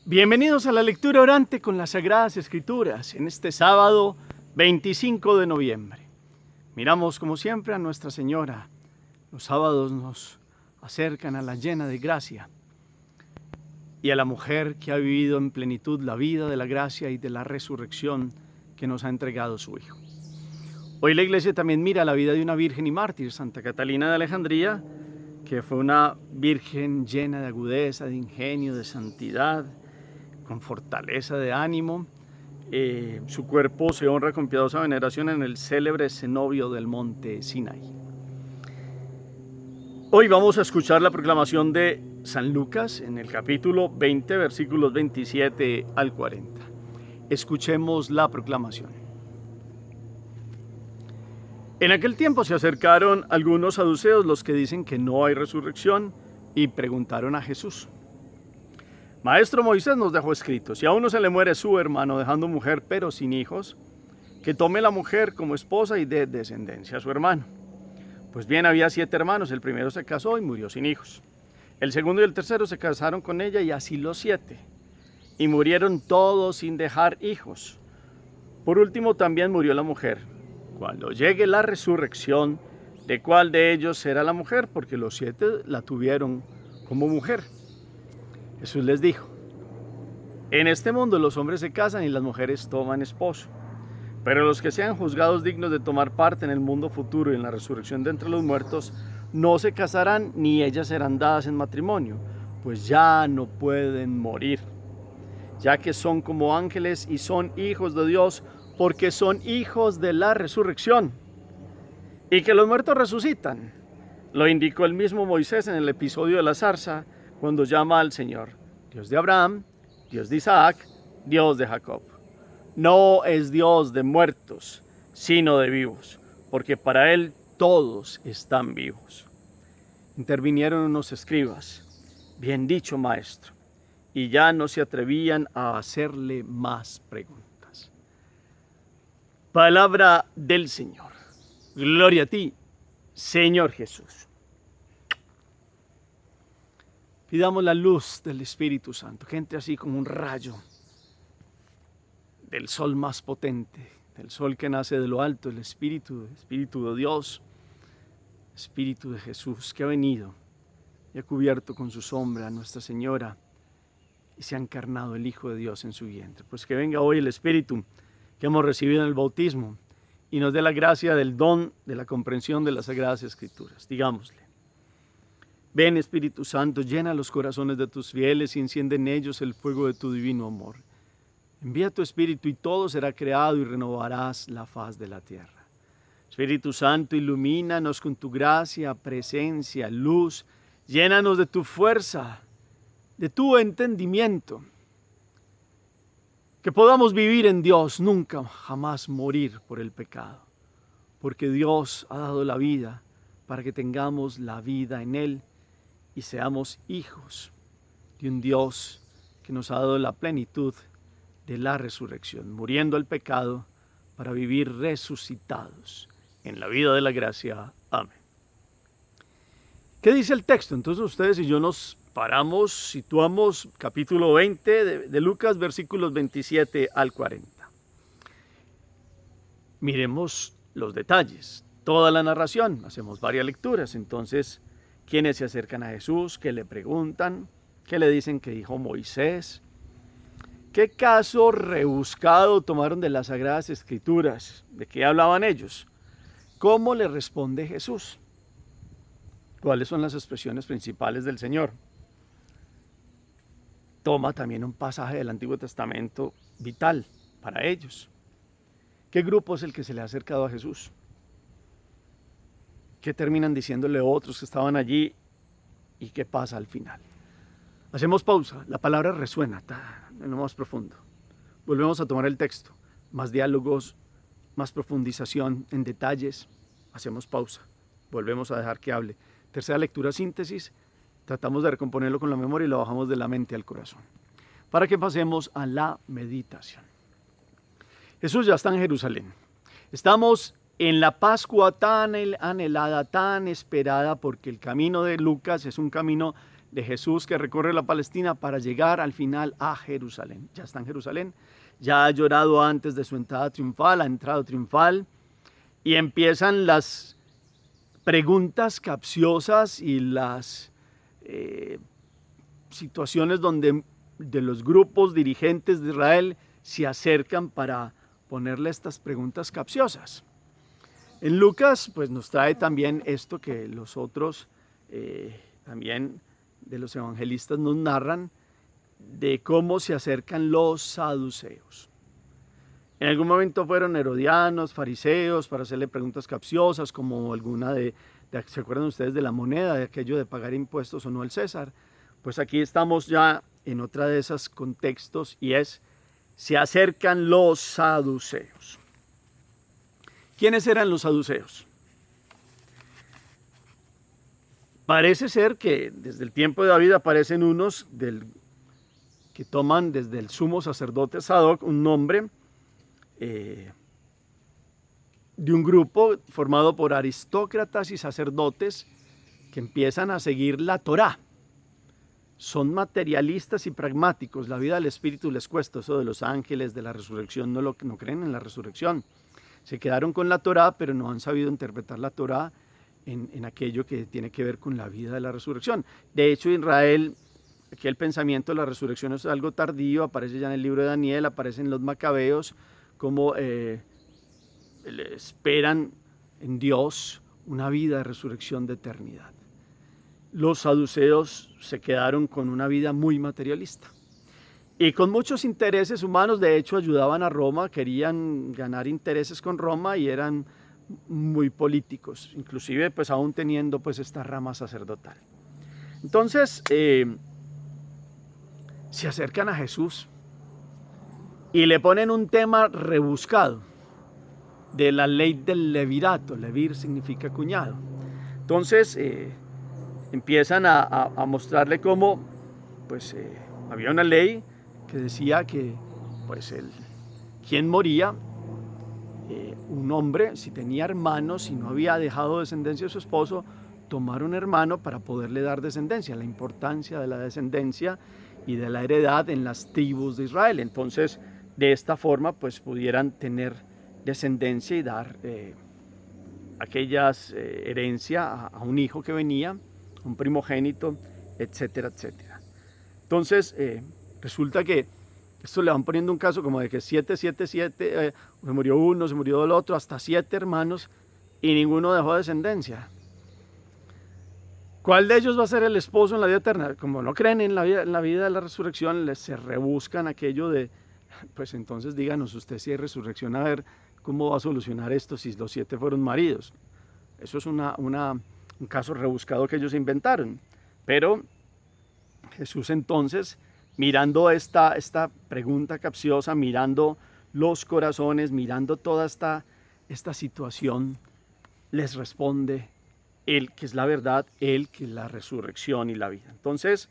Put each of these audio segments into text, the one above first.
Bienvenidos a la lectura orante con las Sagradas Escrituras en este sábado 25 de noviembre. Miramos como siempre a Nuestra Señora. Los sábados nos acercan a la llena de gracia y a la mujer que ha vivido en plenitud la vida de la gracia y de la resurrección que nos ha entregado su Hijo. Hoy la Iglesia también mira la vida de una virgen y mártir, Santa Catalina de Alejandría, que fue una virgen llena de agudeza, de ingenio, de santidad, con fortaleza de ánimo. Su cuerpo se honra con piadosa veneración en el célebre cenobio del monte Sinaí. Hoy vamos a escuchar la proclamación de San Lucas en el capítulo 20, versículos 27 al 40. Escuchemos la proclamación. En aquel tiempo se acercaron algunos saduceos, los que dicen que no hay resurrección, y preguntaron a Jesús: Maestro, Moisés nos dejó escrito, si a uno se le muere su hermano dejando mujer pero sin hijos, que tome la mujer como esposa y dé descendencia a su hermano. Pues bien, había 7 hermanos, el primero se casó y murió sin hijos. El segundo y el tercero se casaron con ella y así los 7, y murieron todos sin dejar hijos. Por último también murió la mujer. Cuando llegue la resurrección, ¿de cuál de ellos será la mujer? Porque los 7 la tuvieron como mujer. Jesús les dijo: en este mundo los hombres se casan y las mujeres toman esposo, pero los que sean juzgados dignos de tomar parte en el mundo futuro y en la resurrección de entre los muertos, no se casarán ni ellas serán dadas en matrimonio, pues ya no pueden morir, ya que son como ángeles y son hijos de Dios, porque son hijos de la resurrección. Y que los muertos resucitan, lo indicó el mismo Moisés en el episodio de la zarza, cuando llama al Señor Dios de Abraham, Dios de Isaac, Dios de Jacob. No es Dios de muertos, sino de vivos, porque para Él todos están vivos. Intervinieron unos escribas: bien dicho, maestro, y ya no se atrevían a hacerle más preguntas. Palabra del Señor. Gloria a ti, Señor Jesús. Pidamos la luz del Espíritu Santo, que entre así como un rayo del sol más potente, del sol que nace de lo alto, el Espíritu de Dios, Espíritu de Jesús, que ha venido y ha cubierto con su sombra a Nuestra Señora y se ha encarnado el Hijo de Dios en su vientre. Pues que venga hoy el Espíritu que hemos recibido en el bautismo y nos dé la gracia del don de la comprensión de las Sagradas Escrituras. Digámosle: ven, Espíritu Santo, llena los corazones de tus fieles y enciende en ellos el fuego de tu divino amor. Envía tu Espíritu y todo será creado y renovarás la faz de la tierra. Espíritu Santo, ilumínanos con tu gracia, presencia, luz. Llénanos de tu fuerza, de tu entendimiento. Que podamos vivir en Dios, nunca jamás morir por el pecado. Porque Dios ha dado la vida para que tengamos la vida en Él y seamos hijos de un Dios que nos ha dado la plenitud de la resurrección, muriendo al pecado para vivir resucitados en la vida de la gracia. Amén. ¿Qué dice el texto? Entonces ustedes y yo nos paramos, situamos capítulo 20 de Lucas, versículos 27 al 40. Miremos los detalles, toda la narración, hacemos varias lecturas. Entonces, ¿quiénes se acercan a Jesús? ¿Qué le preguntan? ¿Qué le dicen que dijo Moisés? ¿Qué caso rebuscado tomaron de las Sagradas Escrituras? ¿De qué hablaban ellos? ¿Cómo le responde Jesús? ¿Cuáles son las expresiones principales del Señor? Toma también un pasaje del Antiguo Testamento vital para ellos. ¿Qué grupo es el que se le ha acercado a Jesús? ¿Qué terminan diciéndole otros que estaban allí? ¿Y qué pasa al final? Hacemos pausa, la palabra resuena en lo más profundo. Volvemos a tomar el texto, más diálogos, más profundización en detalles. Hacemos pausa, volvemos a dejar que hable. Tercera lectura, síntesis. Tratamos de recomponerlo con la memoria y lo bajamos de la mente al corazón. Para que pasemos a la meditación. Jesús ya está en Jerusalén. Estamos en la Pascua tan anhelada, tan esperada, porque el camino de Lucas es un camino de Jesús que recorre la Palestina para llegar al final a Jerusalén. Ya está en Jerusalén, ya ha llorado antes de su entrada triunfal, ha entrado triunfal y empiezan las preguntas capciosas y las situaciones donde de los grupos dirigentes de Israel se acercan para ponerle estas preguntas capciosas. En Lucas pues nos trae también esto que los otros también de los evangelistas nos narran de cómo se acercan los saduceos. En algún momento fueron herodianos, fariseos, para hacerle preguntas capciosas, como alguna ¿se acuerdan ustedes de la moneda, de aquello de pagar impuestos o no al César? Pues aquí estamos ya en otra de esos contextos y se acercan los saduceos. ¿Quiénes eran los saduceos? Parece ser que desde el tiempo de David aparecen unos que toman desde el sumo sacerdote Sadoc un nombre de un grupo formado por aristócratas y sacerdotes que empiezan a seguir la Torá. Son materialistas y pragmáticos. La vida del Espíritu les cuesta, eso de los ángeles, de la resurrección, no creen en la resurrección. Se quedaron con la Torá, pero no han sabido interpretar la Torá en aquello que tiene que ver con la vida de la resurrección. De hecho, Israel, aquí el pensamiento de la resurrección es algo tardío, aparece ya en el libro de Daniel, aparecen los macabeos, como esperan en Dios una vida de resurrección de eternidad. Los saduceos se quedaron con una vida muy materialista y con muchos intereses humanos. De hecho, ayudaban a Roma, querían ganar intereses con Roma y eran muy políticos, inclusive pues aún teniendo pues esta rama sacerdotal. Entonces se acercan a Jesús y le ponen un tema rebuscado de la ley del levirato. Levir significa cuñado. Entonces empiezan a mostrarle cómo pues había una ley que decía que pues quien moría, un hombre, si tenía hermanos y no había dejado descendencia de su esposo, tomar un hermano para poderle dar descendencia, la importancia de la descendencia y de la heredad en las tribus de Israel. Entonces, de esta forma, pues pudieran tener descendencia y dar aquellas herencia a un hijo que venía, un primogénito, etcétera, etcétera. Entonces, resulta que esto le van poniendo un caso como de que 7, se murió uno, se murió el otro, hasta 7 hermanos y ninguno dejó descendencia. ¿Cuál de ellos va a ser el esposo en la vida eterna? Como no creen en la vida de la resurrección, se rebuscan aquello de, pues entonces díganos usted si hay resurrección, a ver cómo va a solucionar esto si los 7 fueron maridos. Eso es un caso rebuscado que ellos inventaron. Pero Jesús entonces, mirando esta pregunta capciosa, mirando los corazones, mirando toda esta situación, les responde Él que es la verdad, Él que es la resurrección y la vida. Entonces,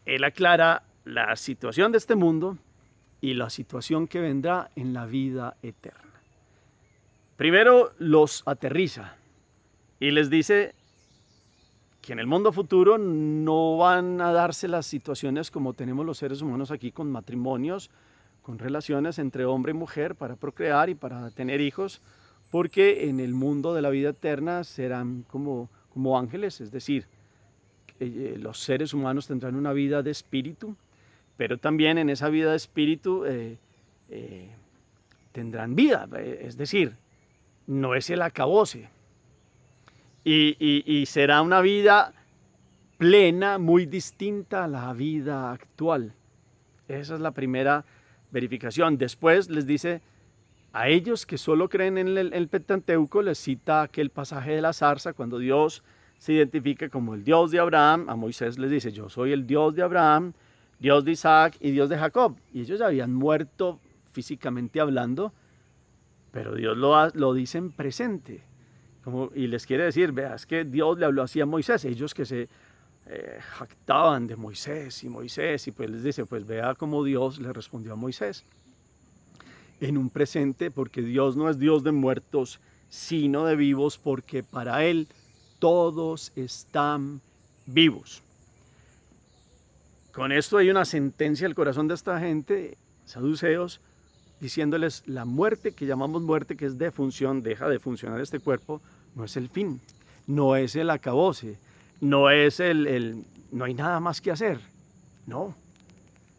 Él aclara la situación de este mundo y la situación que vendrá en la vida eterna. Primero los aterriza y les dice que en el mundo futuro no van a darse las situaciones como tenemos los seres humanos aquí, con matrimonios, con relaciones entre hombre y mujer para procrear y para tener hijos, porque en el mundo de la vida eterna serán como ángeles, es decir, los seres humanos tendrán una vida de espíritu, pero también en esa vida de espíritu tendrán vida, es decir, no es el acabose. Y será una vida plena, muy distinta a la vida actual. Esa es la primera verificación. Después les dice a ellos que solo creen en el Pentateuco, les cita aquel pasaje de la zarza, cuando Dios se identifica como el Dios de Abraham. A Moisés les dice: yo soy el Dios de Abraham, Dios de Isaac y Dios de Jacob. Y ellos habían muerto físicamente hablando, pero Dios lo dice en presente. Y les quiere decir, vea, es que Dios le habló así a Moisés. Ellos que se jactaban de Moisés, y pues les dice, pues vea cómo Dios le respondió a Moisés. En un presente, porque Dios no es Dios de muertos, sino de vivos, porque para Él todos están vivos. Con esto hay una sentencia al corazón de esta gente, saduceos, diciéndoles la muerte que llamamos muerte, que es defunción, deja de funcionar este cuerpo, no es el fin, no es el acabose, no es no hay nada más que hacer, no.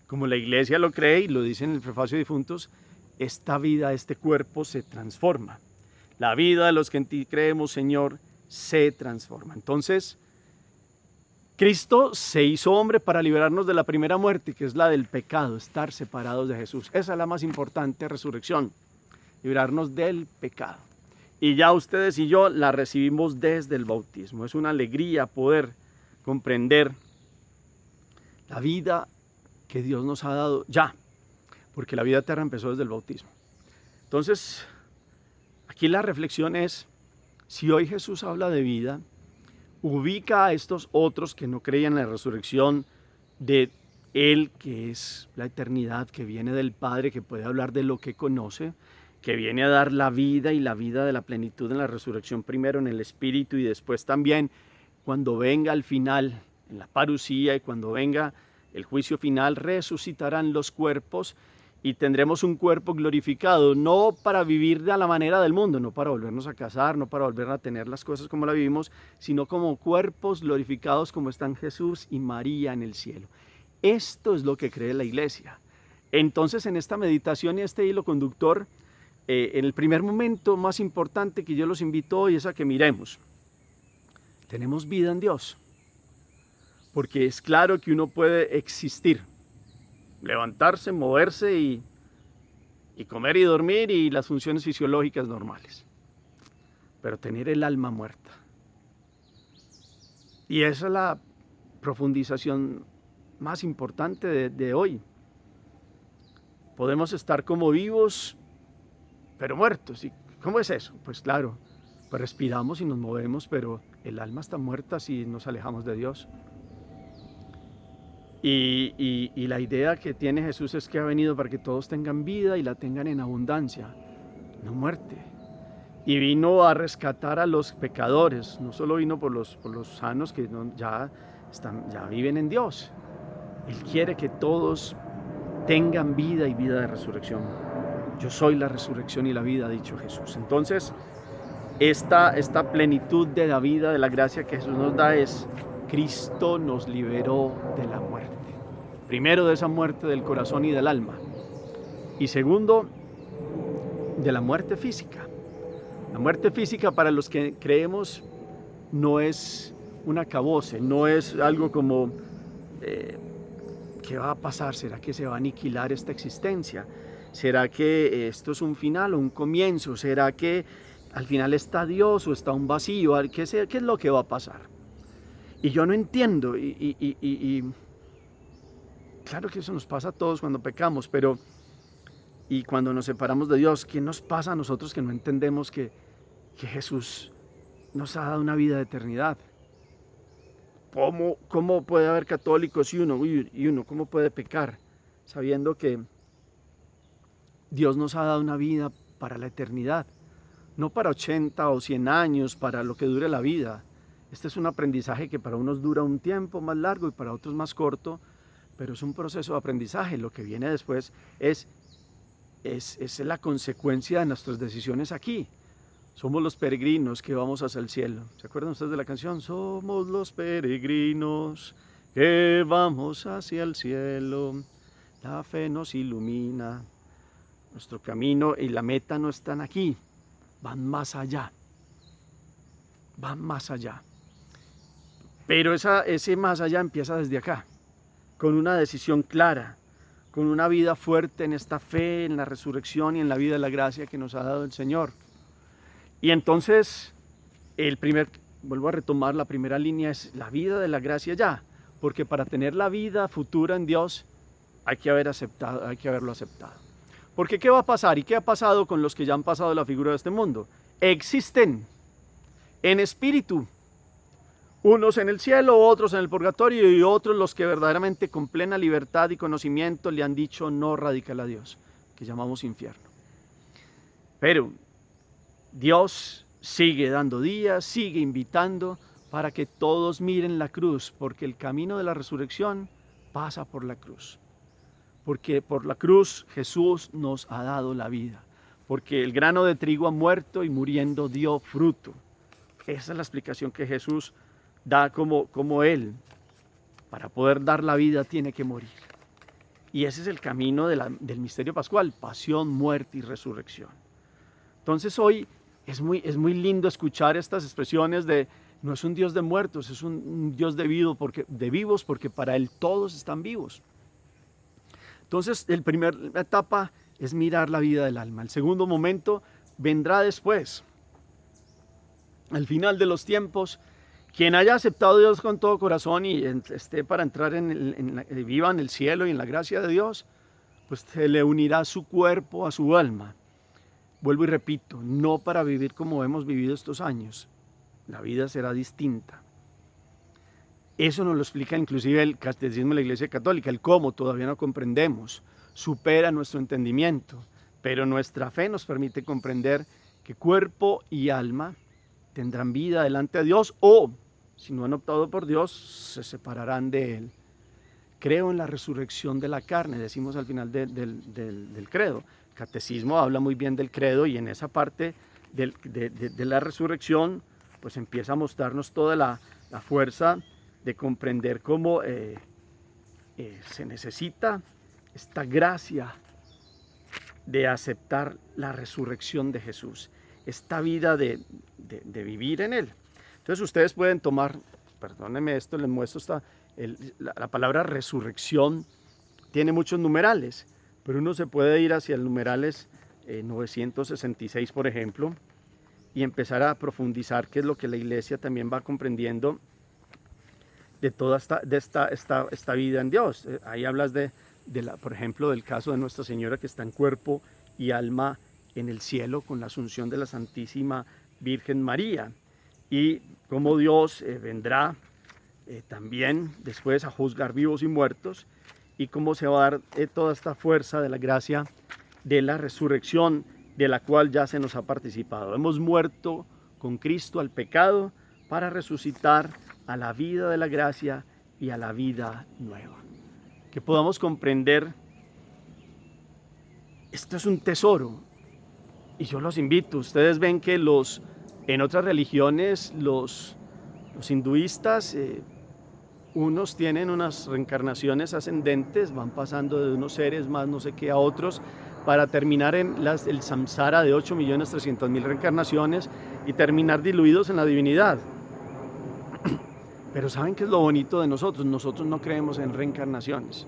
Como la iglesia lo cree y lo dice en el prefacio de difuntos, esta vida, este cuerpo se transforma. La vida de los que en ti creemos, Señor, se transforma. Entonces, Cristo se hizo hombre para liberarnos de la primera muerte, que es la del pecado, estar separados de Jesús. Esa es la más importante resurrección, librarnos del pecado. Y ya ustedes y yo la recibimos desde el bautismo. Es una alegría poder comprender la vida que Dios nos ha dado ya, porque la vida eterna empezó desde el bautismo. Entonces, aquí la reflexión es, si hoy Jesús habla de vida, ubica a estos otros que no creían en la resurrección de Él, que es la eternidad, que viene del Padre, que puede hablar de lo que conoce, que viene a dar la vida y la vida de la plenitud en la resurrección, primero en el Espíritu y después también cuando venga al final, en la parusía, y cuando venga el juicio final, resucitarán los cuerpos y tendremos un cuerpo glorificado, no para vivir de la manera del mundo, no para volvernos a casar, no para volver a tener las cosas como la vivimos, sino como cuerpos glorificados como están Jesús y María en el cielo. Esto es lo que cree la iglesia. Entonces, en esta meditación y este hilo conductor, en el primer momento más importante que yo los invito hoy es a que miremos. Tenemos vida en Dios, porque es claro que uno puede existir, levantarse, moverse y comer y dormir y las funciones fisiológicas normales, pero tener el alma muerta. Y esa es la profundización más importante de hoy. Podemos estar como vivos, pero muertos. ¿Y cómo es eso? Pues claro, pues respiramos y nos movemos, pero el alma está muerta si nos alejamos de Dios. Y la idea que tiene Jesús es que ha venido para que todos tengan vida y la tengan en abundancia, no muerte. Y vino a rescatar a los pecadores, no solo vino por los sanos que ya viven en Dios. Él quiere que todos tengan vida y vida de resurrección. Yo soy la resurrección y la vida, ha dicho Jesús. Entonces, esta plenitud de la vida, de la gracia que Jesús nos da es: Cristo nos liberó de la muerte. Primero, de esa muerte del corazón y del alma. Y segundo, de la muerte física. La muerte física, para los que creemos, no es un acabose, no es algo como ¿qué va a pasar? ¿Será que se va a aniquilar esta existencia? ¿Será que esto es un final o un comienzo? ¿Será que al final está Dios o está un vacío? ¿Qué es lo que va a pasar? Y yo no entiendo, y claro que eso nos pasa a todos cuando pecamos, pero y cuando nos separamos de Dios, ¿qué nos pasa a nosotros que no entendemos que Jesús nos ha dado una vida de eternidad? ¿Cómo puede haber católicos y uno cómo puede pecar sabiendo que Dios nos ha dado una vida para la eternidad? No para 80 o 100 años, para lo que dure la vida. Este es un aprendizaje que para unos dura un tiempo más largo y para otros más corto, pero es un proceso de aprendizaje. Lo que viene después es la consecuencia de nuestras decisiones aquí. Somos los peregrinos que vamos hacia el cielo. ¿Se acuerdan ustedes de la canción? Somos los peregrinos que vamos hacia el cielo. La fe nos ilumina. Nuestro camino y la meta no están aquí. Van más allá. Van más allá. Pero ese más allá empieza desde acá, con una decisión clara, con una vida fuerte en esta fe, en la resurrección y en la vida de la gracia que nos ha dado el Señor. Y entonces, vuelvo a retomar la primera línea, es la vida de la gracia ya, porque para tener la vida futura en Dios hay que haberlo aceptado. Porque ¿qué va a pasar? ¿Y qué ha pasado con los que ya han pasado la figura de este mundo? Existen en espíritu, unos en el cielo, otros en el purgatorio y otros los que verdaderamente con plena libertad y conocimiento le han dicho no radical a Dios, que llamamos infierno. Pero Dios sigue dando días, sigue invitando para que todos miren la cruz, porque el camino de la resurrección pasa por la cruz. Porque por la cruz Jesús nos ha dado la vida, porque el grano de trigo ha muerto y muriendo dio fruto. Esa es la explicación que Jesús da como Él, para poder dar la vida tiene que morir. Y ese es el camino del misterio pascual, pasión, muerte y resurrección. Entonces hoy es muy lindo escuchar estas expresiones de no es un Dios de muertos, es un Dios de vivos, porque para Él todos están vivos. Entonces, la primera etapa es mirar la vida del alma. El segundo momento vendrá después. Al final de los tiempos, quien haya aceptado a Dios con todo corazón y esté para entrar viva en el cielo y en la gracia de Dios, pues se le unirá su cuerpo a su alma. Vuelvo y repito, no para vivir como hemos vivido estos años. La vida será distinta. Eso nos lo explica inclusive el Catecismo de la Iglesia Católica, el cómo todavía no comprendemos, supera nuestro entendimiento, pero nuestra fe nos permite comprender que cuerpo y alma tendrán vida delante de Dios o, si no han optado por Dios, se separarán de Él. Creo en la resurrección de la carne, decimos al final del credo. El Catecismo habla muy bien del credo y en esa parte de la resurrección pues empieza a mostrarnos toda la fuerza de comprender cómo se necesita esta gracia de aceptar la resurrección de Jesús, esta vida de vivir en Él. Entonces ustedes pueden tomar, perdónenme esto, les muestro la palabra resurrección tiene muchos numerales, pero uno se puede ir hacia el numerales 966, por ejemplo, y empezar a profundizar qué es lo que la Iglesia también va comprendiendo de toda esta vida en Dios. Ahí hablas por ejemplo, del caso de Nuestra Señora que está en cuerpo y alma en el cielo con la asunción de la Santísima Virgen María y cómo Dios vendrá también después a juzgar vivos y muertos y cómo se va a dar toda esta fuerza de la gracia de la resurrección de la cual ya se nos ha participado. Hemos muerto con Cristo al pecado para resucitar a la vida de la gracia y a la vida nueva. Que podamos comprender, esto es un tesoro, y yo los invito, ustedes ven que en otras religiones, los hinduistas, unos tienen unas reencarnaciones ascendentes, van pasando de unos seres más no sé qué a otros, para terminar en el samsara de 8.300.000 reencarnaciones y terminar diluidos en la divinidad. Pero ¿saben qué es lo bonito de nosotros? Nosotros no creemos en reencarnaciones,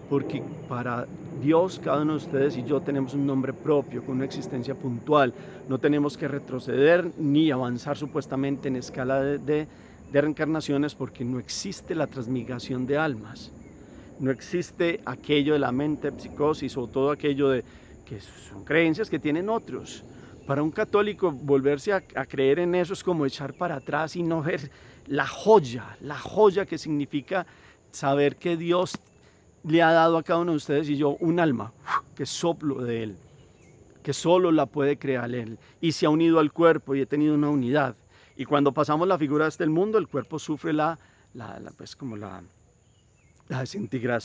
porque para Dios cada uno de ustedes y yo tenemos un nombre propio, con una existencia puntual. No tenemos que retroceder ni avanzar supuestamente en escala de reencarnaciones, porque no existe la transmigración de almas. No existe aquello de la mente, psicosis o todo aquello que son creencias que tienen otros. Para un católico volverse a creer en eso es como echar para atrás y no ver la joya que significa saber que Dios le ha dado a cada uno de ustedes y yo un alma, que soplo de Él, que solo la puede crear Él y se ha unido al cuerpo y he tenido una unidad. Y cuando pasamos la figura de este mundo, el cuerpo sufre la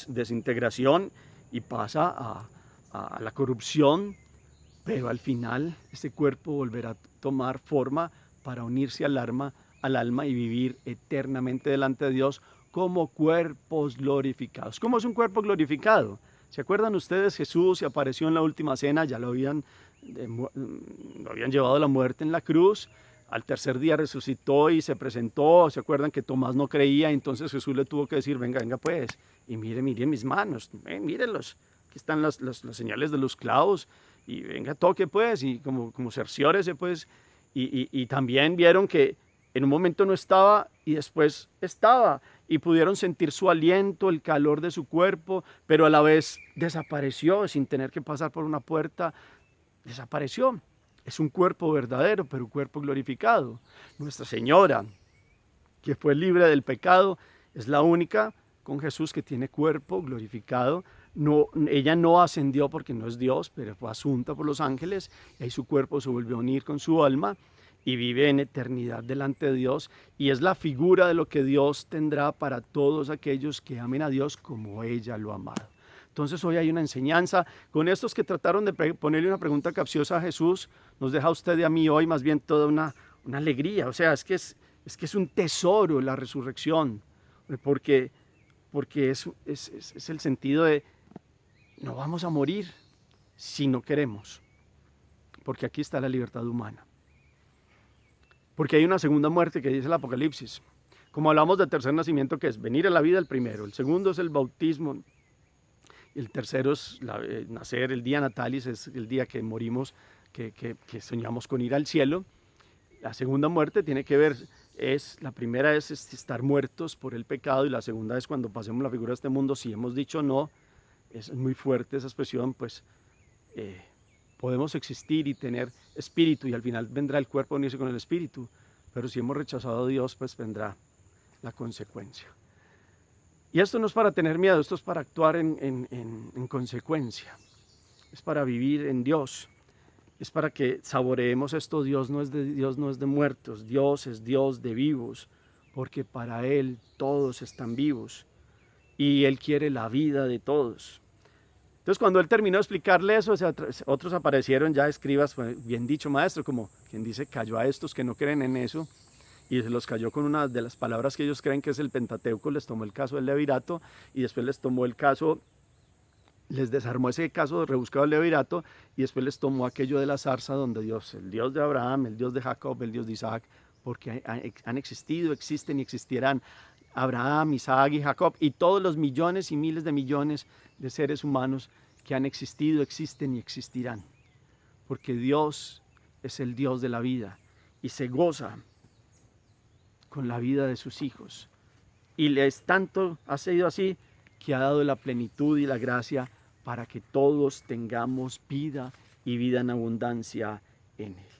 desintegración y pasa a la corrupción, pero al final este cuerpo volverá a tomar forma para unirse al alma y vivir eternamente delante de Dios como cuerpos glorificados. ¿Cómo es un cuerpo glorificado? ¿Se acuerdan ustedes? Jesús se apareció en la última cena, ya lo habían llevado a la muerte en la cruz. Al tercer día resucitó y se presentó. ¿Se acuerdan que Tomás no creía? Entonces Jesús le tuvo que decir, venga pues, y mire mis manos, mírenlos. Aquí están las señales de los clavos. Y venga, toque pues, y como cerciórese pues. Y también vieron que en un momento no estaba y después estaba. Y pudieron sentir su aliento, el calor de su cuerpo, pero a la vez desapareció sin tener que pasar por una puerta. Desapareció. Es un cuerpo verdadero, pero un cuerpo glorificado. Nuestra Señora, que fue libre del pecado, es la única con Jesús que tiene cuerpo glorificado. No, ella no ascendió porque no es Dios, pero fue asunta por los ángeles, y ahí su cuerpo se volvió a unir con su alma, y vive en eternidad delante de Dios, y es la figura de lo que Dios tendrá para todos aquellos que amen a Dios como ella lo ha amado. Entonces hoy hay una enseñanza con estos que trataron de ponerle una pregunta capciosa a Jesús. Nos deja a usted y a mí hoy más bien toda una alegría. O sea, es que es un tesoro la resurrección, porque es el sentido de no vamos a morir si no queremos, porque aquí está la libertad humana. Porque hay una segunda muerte que dice el Apocalipsis. Como hablamos de tercer nacimiento, que es venir a la vida el primero, el segundo es el bautismo, y el tercero es nacer, el día natalis es el día que morimos, que soñamos con ir al cielo. La segunda muerte tiene que ver, la primera es estar muertos por el pecado, y la segunda es cuando pasemos la figura de este mundo. Si hemos dicho no, es muy fuerte esa expresión, pues podemos existir y tener espíritu, y al final vendrá el cuerpo a unirse con el espíritu, pero si hemos rechazado a Dios, pues vendrá la consecuencia. Y esto no es para tener miedo, esto es para actuar en consecuencia, es para vivir en Dios, es para que saboreemos esto. Dios no es de muertos, Dios es Dios de vivos, porque para Él todos están vivos y Él quiere la vida de todos. Entonces, cuando él terminó de explicarle eso, otros aparecieron ya escribas, bien dicho maestro, como quien dice, cayó a estos que no creen en eso, y se los cayó con una de las palabras que ellos creen que es el Pentateuco. Les tomó el caso del levirato, y después les tomó el caso, les desarmó ese caso rebuscado del levirato, y después les tomó aquello de la zarza, donde Dios, el Dios de Abraham, el Dios de Jacob, el Dios de Isaac, porque han existido, existen y existirán Abraham, Isaac y Jacob, y todos los millones y miles de millones de seres humanos que han existido, existen y existirán, porque Dios es el Dios de la vida y se goza con la vida de sus hijos, y ha sido así que ha dado la plenitud y la gracia para que todos tengamos vida y vida en abundancia en Él.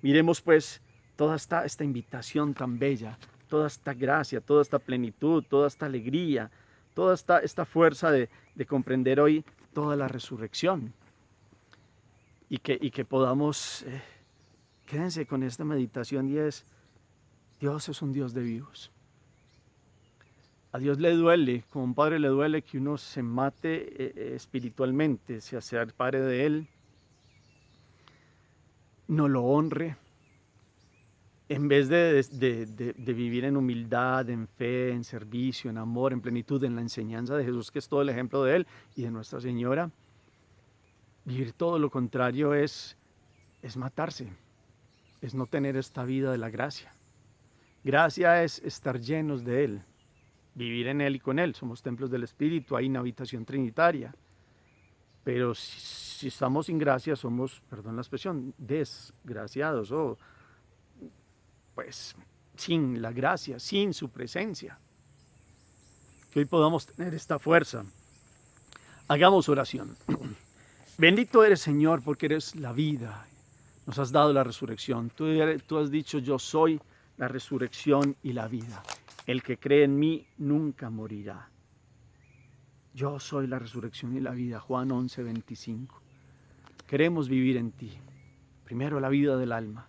Miremos pues toda esta invitación tan bella, toda esta gracia, toda esta plenitud, toda esta alegría, toda esta fuerza de comprender hoy toda la resurrección, y que podamos, quédense con esta meditación, y es: Dios es un Dios de vivos. A Dios le duele, como un padre le duele que uno se mate espiritualmente, se separe de Él, no lo honre, en vez de vivir en humildad, en fe, en servicio, en amor, en plenitud, en la enseñanza de Jesús, que es todo el ejemplo de Él y de Nuestra Señora. Vivir todo lo contrario es matarse, es no tener esta vida de la gracia. Gracia es estar llenos de Él, vivir en Él y con Él. Somos templos del Espíritu, hay una habitación trinitaria. Pero si estamos sin gracia, somos, perdón la expresión, desgraciados, o pues sin la gracia, sin su presencia. Que hoy podamos tener esta fuerza. Hagamos oración. Bendito eres, Señor, porque eres la vida. Nos has dado la resurrección. Tú has dicho: yo soy la resurrección y la vida. El que cree en mí nunca morirá. Yo soy la resurrección y la vida. Juan 11:25. Queremos vivir en ti. Primero la vida del alma,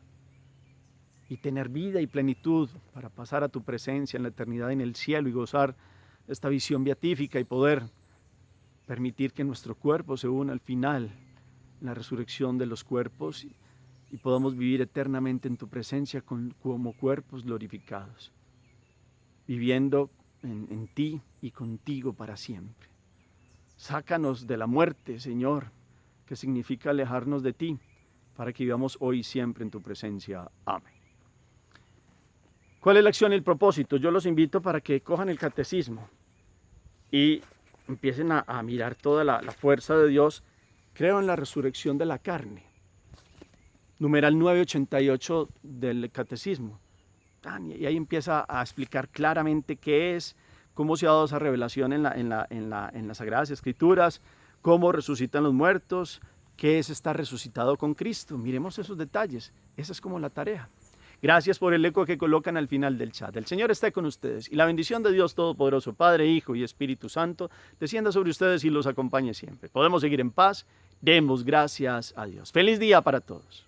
y tener vida y plenitud para pasar a tu presencia en la eternidad, en el cielo, y gozar esta visión beatífica, y poder permitir que nuestro cuerpo se una al final en la resurrección de los cuerpos, y podamos vivir eternamente en tu presencia como cuerpos glorificados, viviendo en ti y contigo para siempre. Sácanos de la muerte, Señor, que significa alejarnos de ti, para que vivamos hoy y siempre en tu presencia. Amén. ¿Cuál es la acción y el propósito? Yo los invito para que cojan el catecismo y empiecen a mirar toda la fuerza de Dios. Creo en la resurrección de la carne. Numeral 988 del catecismo. Y ahí empieza a explicar claramente qué es, cómo se ha dado esa revelación en las Sagradas Escrituras, cómo resucitan los muertos, qué es estar resucitado con Cristo. Miremos esos detalles. Esa es como la tarea. Gracias por el eco que colocan al final del chat. El Señor esté con ustedes, y la bendición de Dios Todopoderoso, Padre, Hijo y Espíritu Santo, descienda sobre ustedes y los acompañe siempre. Podemos seguir en paz. Demos gracias a Dios. Feliz día para todos.